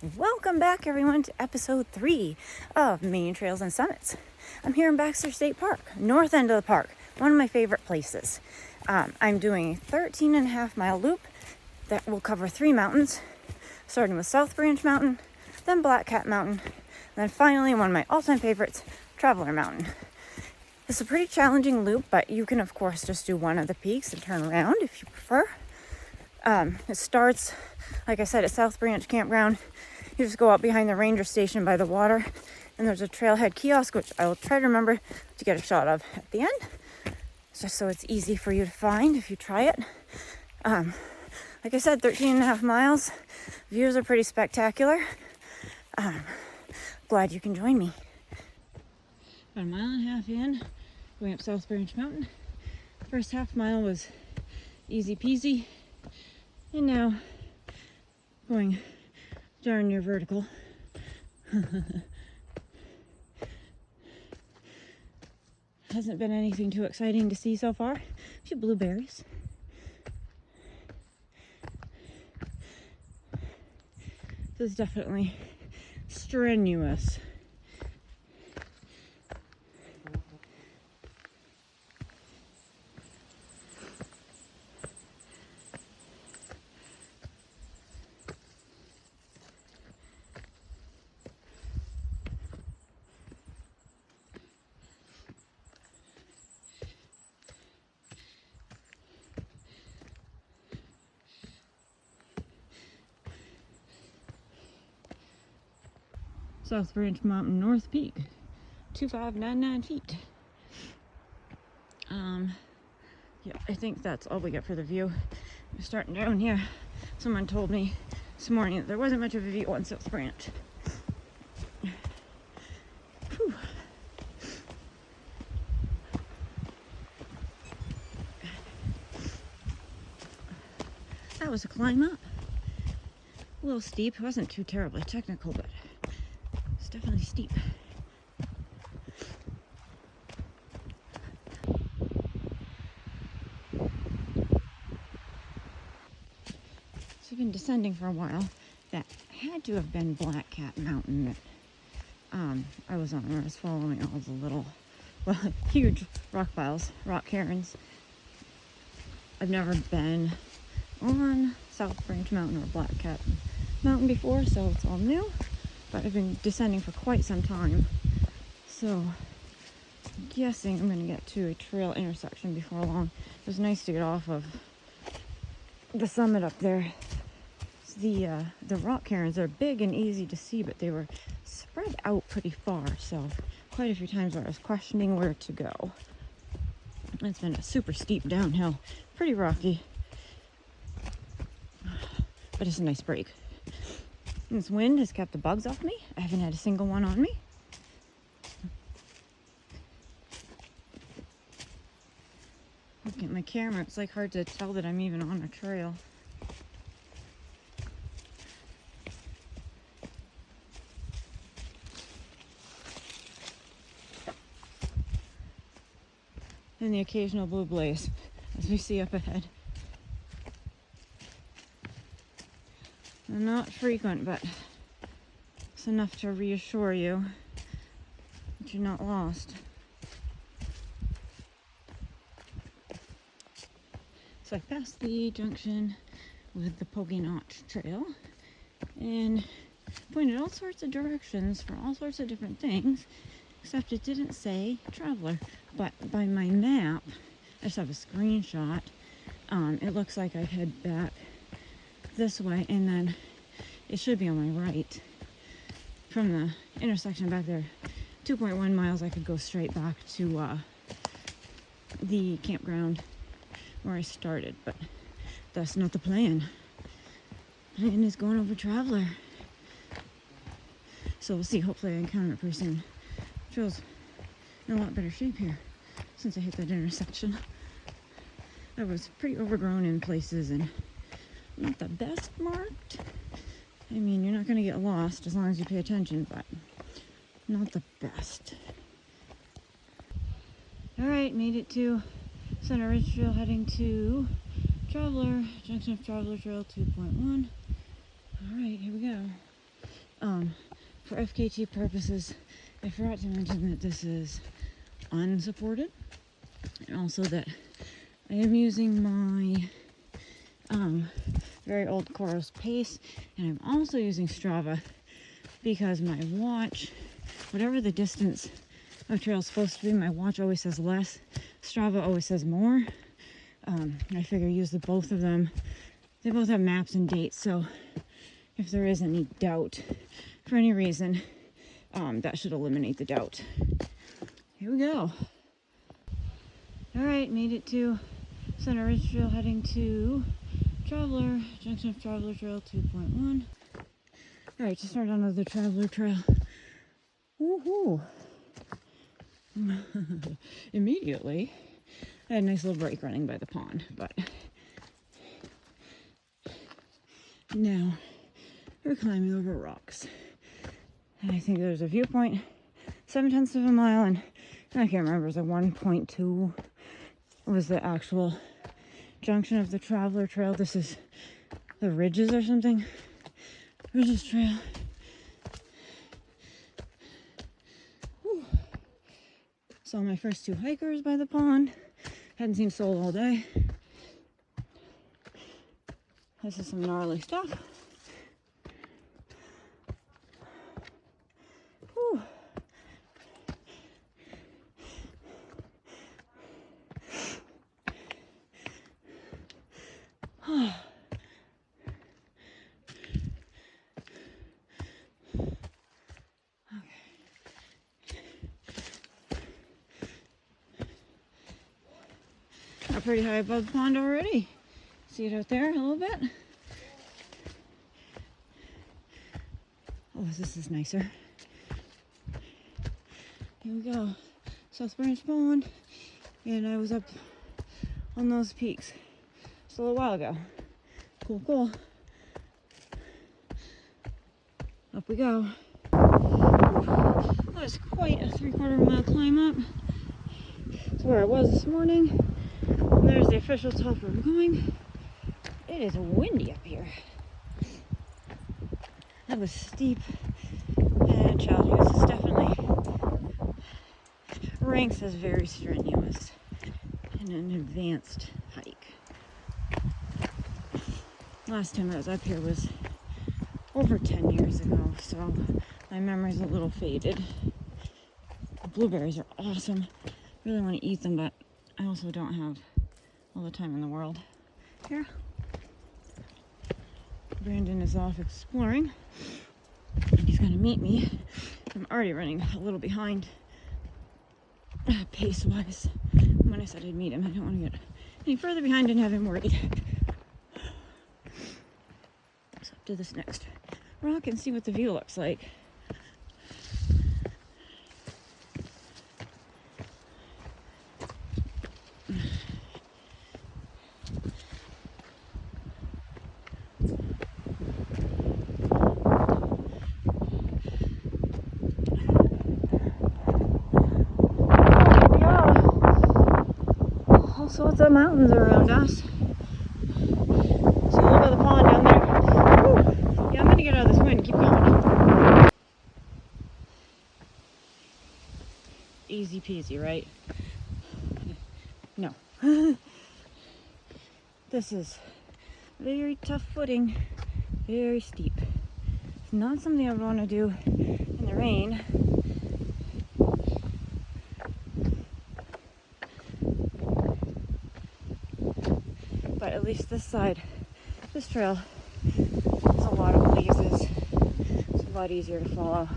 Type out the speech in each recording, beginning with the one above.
Welcome back, everyone, to episode 3 of Maine Trails and Summits. I'm here in Baxter State Park, north end of the park, one of my favorite places. I'm doing a 13.5-mile loop that will cover 3 mountains, starting with South Branch Mountain, then Black Cat Mountain, and then finally one of my all-time favorites, Traveler Mountain. It's a pretty challenging loop, but you can, of course, just do one of the peaks and turn around if you prefer. It starts, like I said, at South Branch Campground. You just go up behind the ranger station by the water, and there's a trailhead kiosk, which I will try to remember to get a shot of at the end, just so it's easy for you to find if you try it. Like I said, 13.5 miles. Views are pretty spectacular. Glad you can join me. About 1.5 miles in, going up South Branch Mountain. First half mile was easy peasy, and now going darn near vertical. Hasn't been anything too exciting to see so far. A few blueberries. This is definitely strenuous. South Branch Mountain North Peak, 2,599 feet. Yeah, I think that's all we get for the view. We're starting down here. Someone told me this morning that there wasn't much of a view on South Branch. Whew. That was a climb up. A little steep. It wasn't too terribly technical, but it's definitely steep. So I've been descending for a while. That had to have been Black Cat Mountain that I was on, where I was following all the little, huge rock piles, rock cairns. I've never been on South Branch Mountain or Black Cat Mountain before, so it's all new. But I've been descending for quite some time, so I'm guessing I'm going to get to a trail intersection before long. It was nice to get off of the summit up there. The rock cairns are big and easy to see, but they were spread out pretty far, so quite a few times I was questioning where to go. It's been a super steep downhill, pretty rocky, but it's a nice break. This wind has kept the bugs off me. I haven't had a single one on me. Look at my camera. It's like hard to tell that I'm even on a trail. And the occasional blue blaze, as we see up ahead. They're not frequent, but it's enough to reassure you that you're not lost. So I passed the junction with the Poking Notch Trail and pointed all sorts of directions for all sorts of different things, except it didn't say traveler. But by my map, I just have a screenshot. It looks like I head back this way, and then it should be on my right from the intersection back there. 2.1 miles. I could go straight back to the campground where I started, but that's not the plan. The plan is going over Traveler, so we'll see. Hopefully I encounter it pretty soon. Trail's in a lot better shape here since I hit that intersection. I was pretty overgrown in places and not the best marked. I mean, you're not going to get lost as long as you pay attention, but not the best. Alright, made it to Center Ridge Trail, heading to Traveler, junction of Traveler Trail 2.1. Alright, here we go. For FKT purposes, I forgot to mention that this is unsupported, and also that I am using my very old Coros Pace, and I'm also using Strava because my watch, whatever the distance of trail is supposed to be, my watch always says less. Strava always says more. I figure use the both of them. They both have maps and dates, so if there is any doubt for any reason, that should eliminate the doubt. Here we go. All right, made it to Center Ridge Trail, heading to Traveler, junction of Traveler Trail 2.1. All right, just started on the Traveler Trail. Woohoo! Immediately, I had a nice little break running by the pond, but now we're climbing over rocks. And I think there's a viewpoint 7/10 of a mile, and I can't remember, it was a 1.2 was the actual junction of the Traveler Trail. This is the Ridges or something. Ridges Trail. Whew. Saw my first two hikers by the pond. Hadn't seen Soul all day. This is some gnarly stuff. Whew. Got pretty high above the pond already. See it out there a little bit? Oh, this is nicer. Here we go. South Branch Pond. And I was up on those peaks just a little while ago. Cool, cool. Up we go. That was quite a 3/4 mile climb up. That's where I was this morning. And there's the official top where we're going. It is windy up here. That was steep and challenging. This is definitely ranks as very strenuous and an advanced hike. Last time I was up here was over 10 years ago, so my memory's a little faded. The blueberries are awesome. Really want to eat them, but I also don't have all the time in the world. Here, Brandon is off exploring, and he's going to meet me. I'm already running a little behind pace-wise. When I said I'd meet him, I don't want to get any further behind and have him worried. So up to this next rock and see what the view looks like. So it's the mountains around us. So look at the pond down there. Woo. Yeah, I'm gonna get out of this wind and keep going. Easy peasy, right? No. This is very tough footing, very steep. It's not something I would want to do in the rain. But at least this side, this trail, has a lot of blazes. It's a lot easier to follow.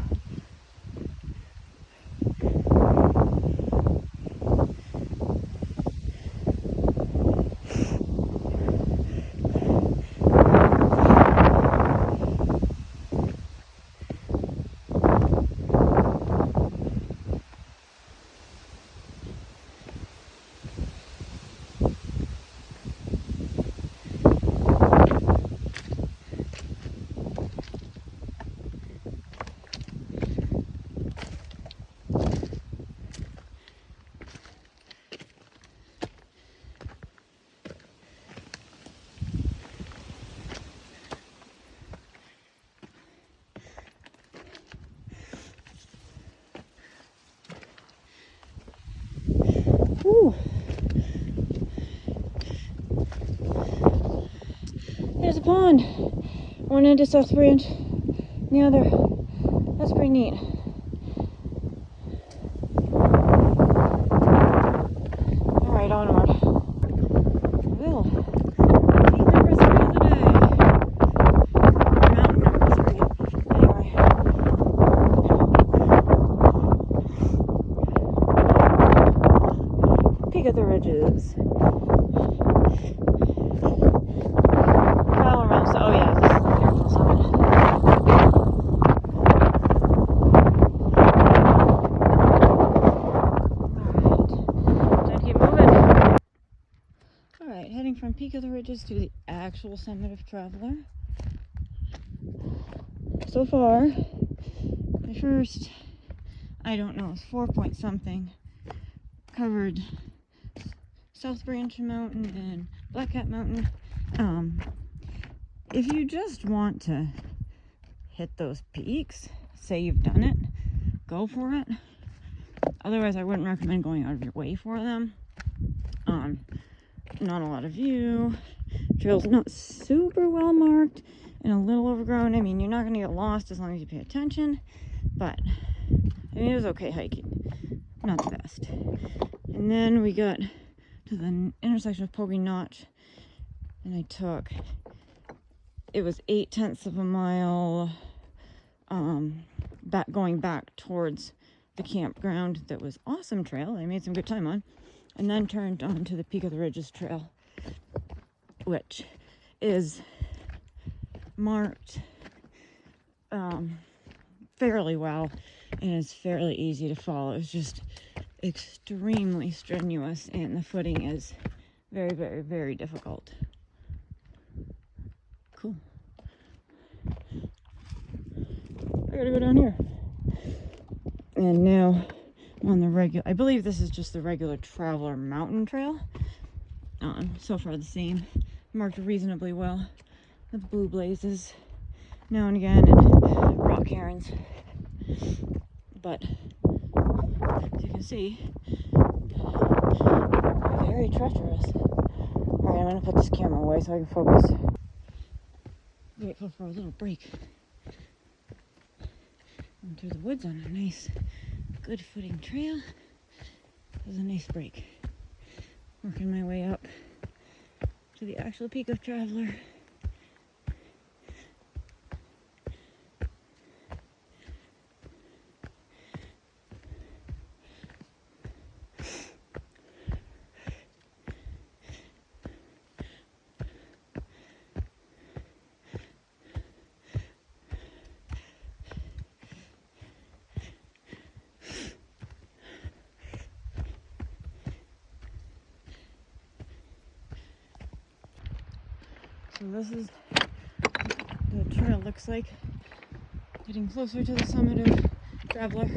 Woo. There's a pond. One end is South Branch, the other. That's pretty neat. Alright, onward. Will. Peak number 3 of the day. Mountain number 3. Anyway. Peak of the Ridges. Travel around. Oh yeah, this is the Miracle Summit. Heading from Peak of the Ridges to the actual summit of Traveler. So far, my first, I don't know, it's 4 point something, covered South Branch Mountain and Black Cat Mountain. If you just want to hit those peaks, say you've done it, go for it. Otherwise, I wouldn't recommend going out of your way for them. Not a lot of view, trails not super well marked and a little overgrown. I mean, you're not going to get lost as long as you pay attention, but I mean, it was okay hiking, not the best. And then we got to the intersection of Pogie Notch, and I took, it was 0.8 of a mile going back towards the campground. That was awesome trail. I made some good time on. And then turned onto the Peak of the Ridges trail, which is marked fairly well and is fairly easy to follow. It's just extremely strenuous, and the footing is very, very, very difficult. Cool. I gotta go down here. And now on the regular, I believe this is just the regular Traveler mountain trail. So far the same, marked reasonably well with blue blazes now and again and rock herons. But as you can see, very treacherous. Alright, I'm gonna put this camera away so I can focus. Grateful for a little break. Going through the woods on a nice, good footing trail. It was a nice break. Working my way up to the actual peak of Traveler. So this is the trail looks like, getting closer to the summit of Traveler.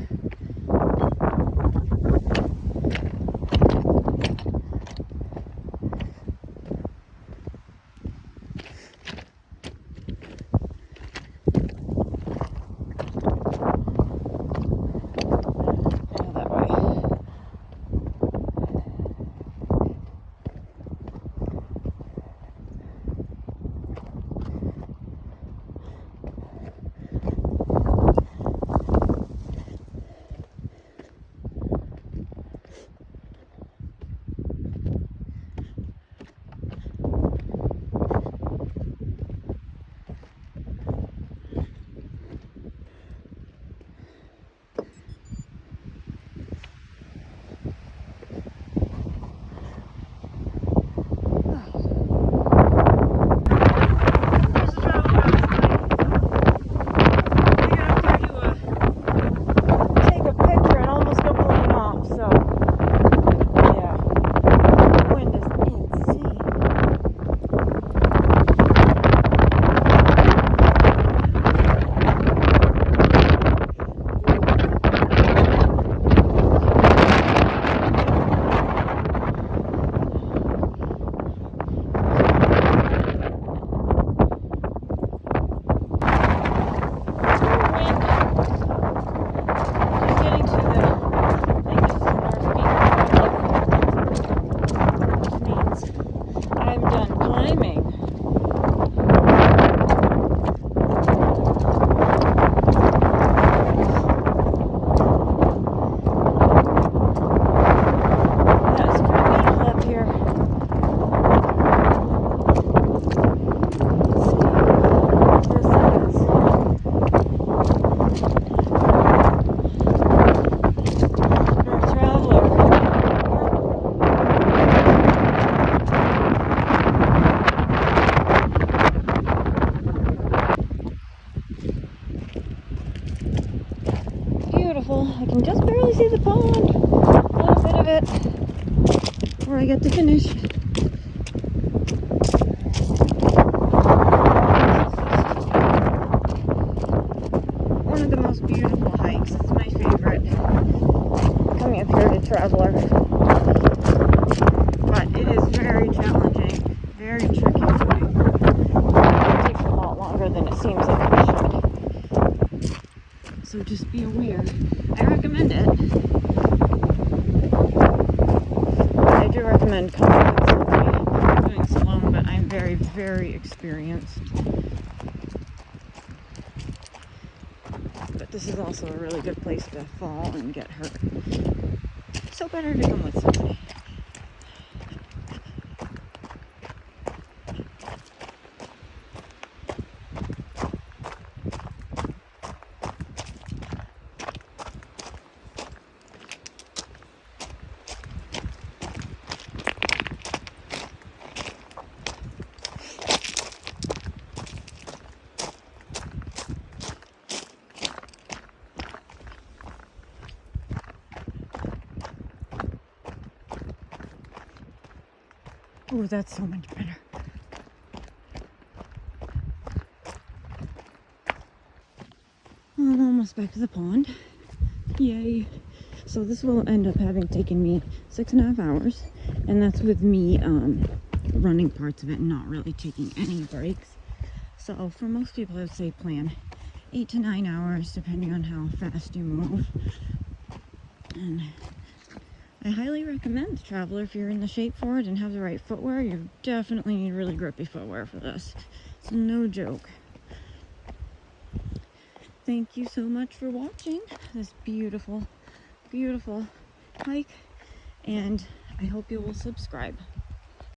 beautiful. I can just barely see the pond, a little bit of it, where I get to finish. One of the most beautiful hikes. It's my favorite. Coming up here to Traveler. But it is very challenging, very tricky for me. It takes a lot longer than it seems like it should. So just be aware. I recommend it. I do recommend coming doing this alone, but I'm very, very experienced. But this is also a really good place to fall and get hurt. So better to come with somebody. Oh, that's so much better. I'm almost back to the pond. Yay. So this will end up having taken me 6.5 hours. And that's with me running parts of it and not really taking any breaks. So for most people, I would say plan 8 to 9 hours, depending on how fast you move. And I highly recommend Traveler if you're in the shape for it and have the right footwear. You definitely need really grippy footwear for this. It's no joke. Thank you so much for watching this beautiful, beautiful hike, and I hope you will subscribe.